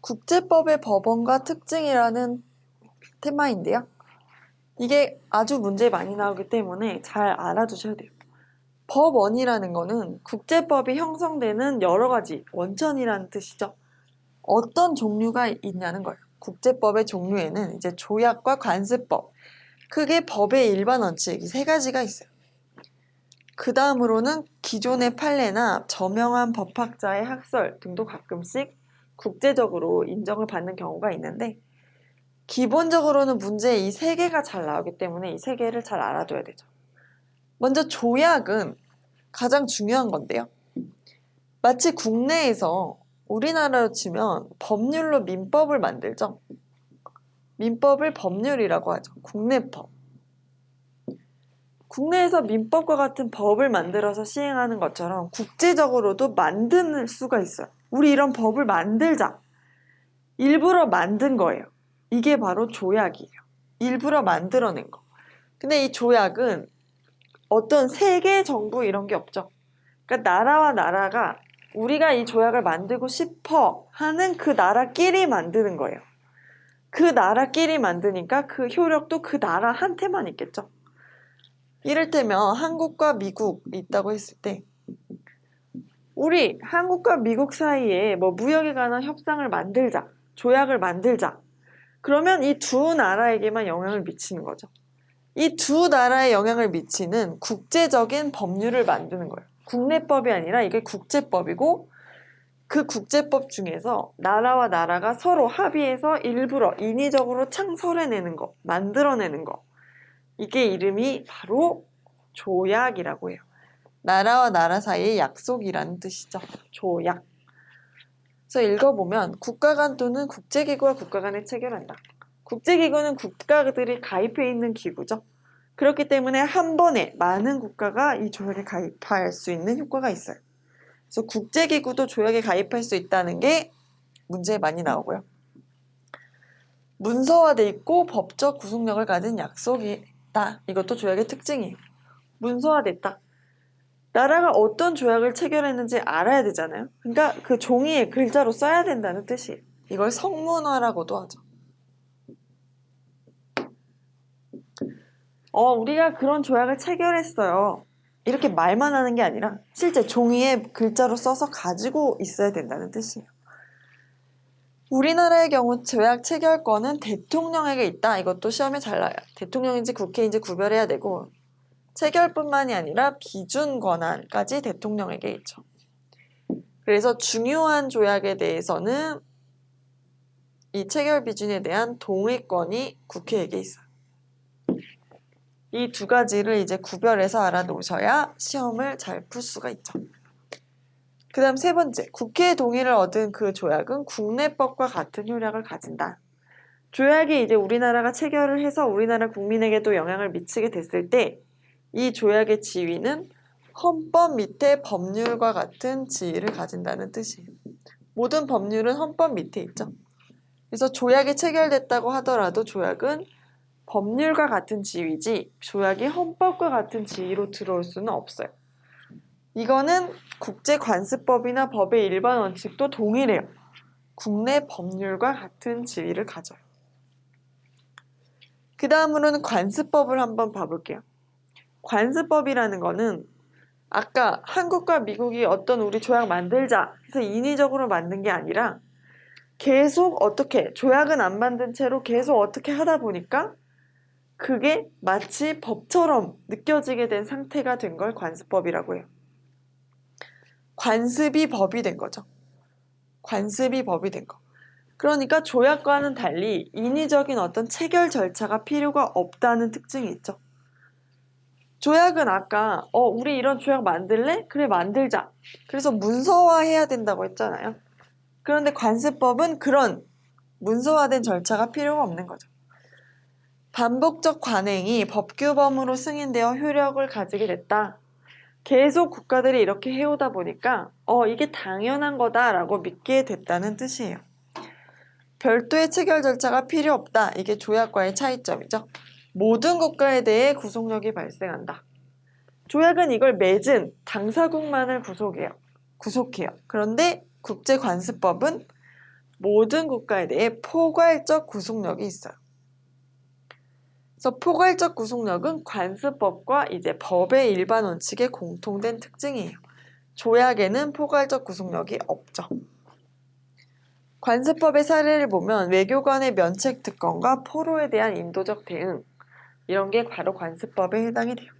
국제법의 법원과 특징이라는 테마인데요. 이게 아주 문제에 많이 나오기 때문에 잘 알아두셔야 돼요. 법원이라는 거는 국제법이 형성되는 여러 가지 원천이라는 뜻이죠. 어떤 종류가 있냐는 거예요. 국제법의 종류에는 이제 조약과 관습법, 크게 법의 일반 원칙 이 세 가지가 있어요. 그 다음으로는 기존의 판례나 저명한 법학자의 학설 등도 가끔씩 국제적으로 인정을 받는 경우가 있는데 기본적으로는 문제에 이 세 개가 잘 나오기 때문에 이 세 개를 잘 알아둬야 되죠. 먼저 조약은 가장 중요한 건데요. 마치 국내에서 우리나라로 치면 법률로 민법을 만들죠. 민법을 법률이라고 하죠. 국내법. 국내에서 민법과 같은 법을 만들어서 시행하는 것처럼 국제적으로도 만들 수가 있어요. 우리 이런 법을 만들자. 일부러 만든 거예요. 이게 바로 조약이에요. 일부러 만들어낸 거. 근데 이 조약은 어떤 세계 정부 이런 게 없죠. 그러니까 나라와 나라가 우리가 이 조약을 만들고 싶어 하는 그 나라끼리 만드는 거예요. 그 나라끼리 만드니까 그 효력도 그 나라한테만 있겠죠. 이를테면 한국과 미국이 있다고 했을 때 우리 한국과 미국 사이에 뭐 무역에 관한 협상을 만들자, 조약을 만들자. 그러면 이 두 나라에게만 영향을 미치는 거죠. 이 두 나라에 영향을 미치는 국제적인 법률을 만드는 거예요. 국내법이 아니라 이게 국제법이고 그 국제법 중에서 나라와 나라가 서로 합의해서 일부러 인위적으로 창설해내는 거, 만들어내는 거. 이게 이름이 바로 조약이라고 해요. 나라와 나라 사이의 약속이라는 뜻이죠. 조약. 그래서 읽어보면 국가 간 또는 국제기구와 국가 간에 체결한다. 국제기구는 국가들이 가입해 있는 기구죠. 그렇기 때문에 한 번에 많은 국가가 이 조약에 가입할 수 있는 효과가 있어요. 그래서 국제기구도 조약에 가입할 수 있다는 게 문제에 많이 나오고요. 문서화돼 있고 법적 구속력을 가진 약속이다. 이것도 조약의 특징이에요. 문서화됐다. 나라가 어떤 조약을 체결했는지 알아야 되잖아요. 그러니까 그 종이에 글자로 써야 된다는 뜻이에요. 이걸 성문화라고도 하죠. 우리가 그런 조약을 체결했어요. 이렇게 말만 하는 게 아니라 실제 종이에 글자로 써서 가지고 있어야 된다는 뜻이에요. 우리나라의 경우 조약 체결권은 대통령에게 있다. 이것도 시험에 잘 나와요. 대통령인지 국회인지 구별해야 되고 체결뿐만이 아니라 비준 권한까지 대통령에게 있죠. 그래서 중요한 조약에 대해서는 이 체결 비준에 대한 동의권이 국회에게 있어요. 이 두 가지를 이제 구별해서 알아놓으셔야 시험을 잘 풀 수가 있죠. 그 다음 세 번째, 국회의 동의를 얻은 그 조약은 국내법과 같은 효력을 가진다. 조약이 이제 우리나라가 체결을 해서 우리나라 국민에게도 영향을 미치게 됐을 때 이 조약의 지위는 헌법 밑에 법률과 같은 지위를 가진다는 뜻이에요. 모든 법률은 헌법 밑에 있죠. 그래서 조약이 체결됐다고 하더라도 조약은 법률과 같은 지위지 조약이 헌법과 같은 지위로 들어올 수는 없어요. 이거는 국제관습법이나 법의 일반 원칙도 동일해요. 국내 법률과 같은 지위를 가져요. 그 다음으로는 관습법을 한번 봐볼게요. 관습법이라는 거는 아까 한국과 미국이 어떤 우리 조약 만들자 해서 인위적으로 만든 게 아니라 계속 어떻게 조약은 안 만든 채로 계속 어떻게 하다 보니까 그게 마치 법처럼 느껴지게 된 상태가 된 걸 관습법이라고 해요. 관습이 법이 된 거죠. 관습이 법이 된 거. 그러니까 조약과는 달리 인위적인 어떤 체결 절차가 필요가 없다는 특징이 있죠. 조약은 아까 우리 이런 조약 만들래? 그래 만들자. 그래서 문서화해야 된다고 했잖아요. 그런데 관습법은 그런 문서화된 절차가 필요가 없는 거죠. 반복적 관행이 법규범으로 승인되어 효력을 가지게 됐다. 계속 국가들이 이렇게 해오다 보니까 이게 당연한 거다라고 믿게 됐다는 뜻이에요. 별도의 체결 절차가 필요 없다. 이게 조약과의 차이점이죠. 모든 국가에 대해 구속력이 발생한다. 조약은 이걸 맺은 당사국만을 구속해요. 그런데 국제관습법은 모든 국가에 대해 포괄적 구속력이 있어요. 그래서 포괄적 구속력은 관습법과 이제 법의 일반 원칙의 공통된 특징이에요. 조약에는 포괄적 구속력이 없죠. 관습법의 사례를 보면 외교관의 면책 특권과 포로에 대한 인도적 대응, 이런 게 바로 관습법에 해당이 돼요.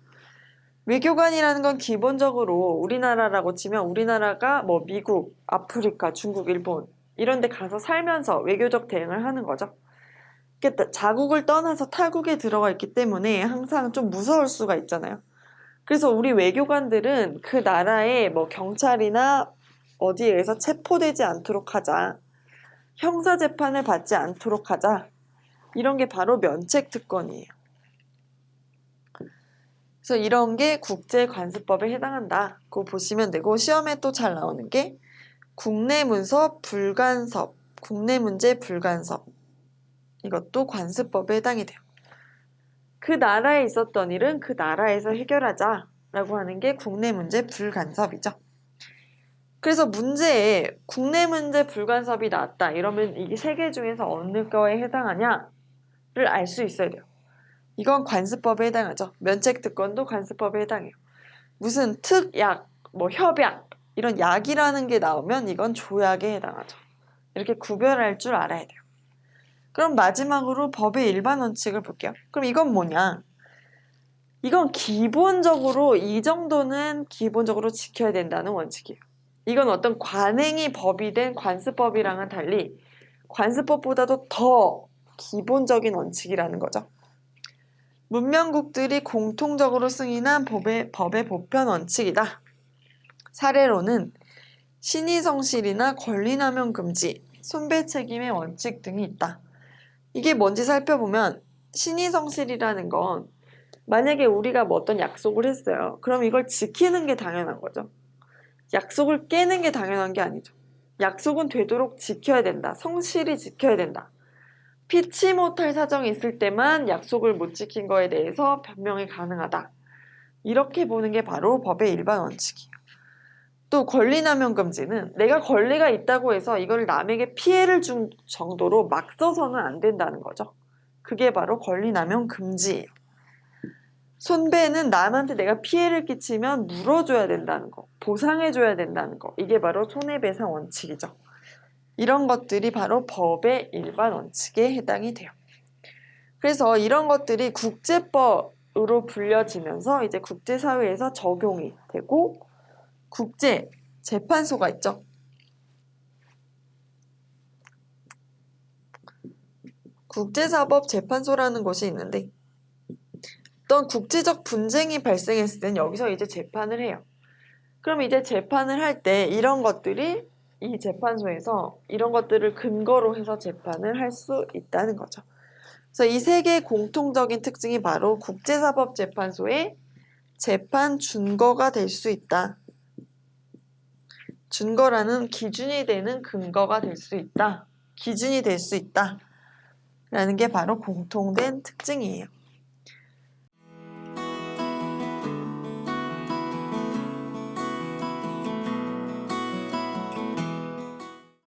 외교관이라는 건 기본적으로 우리나라라고 치면 우리나라가 뭐 미국, 아프리카, 중국, 일본 이런 데 가서 살면서 외교적 대응을 하는 거죠. 자국을 떠나서 타국에 들어가 있기 때문에 항상 좀 무서울 수가 있잖아요. 그래서 우리 외교관들은 그 나라의 뭐 경찰이나 어디에서 체포되지 않도록 하자, 형사재판을 받지 않도록 하자, 이런 게 바로 면책특권이에요. 그래서 이런 게 국제관습법에 해당한다고 보시면 되고, 시험에 또 잘 나오는 게 국내문서 불간섭, 국내문제 불간섭, 이것도 관습법에 해당이 돼요. 그 나라에 있었던 일은 그 나라에서 해결하자라고 하는 게 국내문제 불간섭이죠. 그래서 문제에 국내문제 불간섭이 나왔다 이러면 이게 세 개 중에서 어느 거에 해당하냐를 알 수 있어야 돼요. 이건 관습법에 해당하죠. 면책특권도 관습법에 해당해요. 무슨 특약, 뭐 협약 이런 약이라는 게 나오면 이건 조약에 해당하죠. 이렇게 구별할 줄 알아야 돼요. 그럼 마지막으로 법의 일반 원칙을 볼게요. 그럼 이건 뭐냐? 이건 기본적으로 이 정도는 기본적으로 지켜야 된다는 원칙이에요. 이건 어떤 관행이 법이 된 관습법이랑은 달리 관습법보다도 더 기본적인 원칙이라는 거죠. 문명국들이 공통적으로 승인한 법의 보편 원칙이다. 사례로는 신의성실이나 권리남용 금지, 손배책임의 원칙 등이 있다. 이게 뭔지 살펴보면 신의성실이라는 건 만약에 우리가 뭐 어떤 약속을 했어요. 그럼 이걸 지키는 게 당연한 거죠. 약속을 깨는 게 당연한 게 아니죠. 약속은 되도록 지켜야 된다. 성실히 지켜야 된다. 피치 못할 사정이 있을 때만 약속을 못 지킨 거에 대해서 변명이 가능하다. 이렇게 보는 게 바로 법의 일반 원칙이에요. 또 권리남용 금지는 내가 권리가 있다고 해서 이걸 남에게 피해를 준 정도로 막 써서는 안 된다는 거죠. 그게 바로 권리남용 금지예요. 손배는 남한테 내가 피해를 끼치면 물어줘야 된다는 거, 보상해줘야 된다는 거, 이게 바로 손해배상 원칙이죠. 이런 것들이 바로 법의 일반 원칙에 해당이 돼요. 그래서 이런 것들이 국제법으로 불려지면서 이제 국제사회에서 적용이 되고 국제재판소가 있죠. 국제사법재판소라는 곳이 있는데 어떤 국제적 분쟁이 발생했을 땐 여기서 이제 재판을 해요. 그럼 이제 재판을 할 때 이런 것들이 이 재판소에서 이런 것들을 근거로 해서 재판을 할 수 있다는 거죠. 그래서 이 세 개의 공통적인 특징이 바로 국제사법재판소의 재판 준거가 될 수 있다. 준거라는 기준이 되는 근거가 될 수 있다. 기준이 될 수 있다. 라는 게 바로 공통된 특징이에요.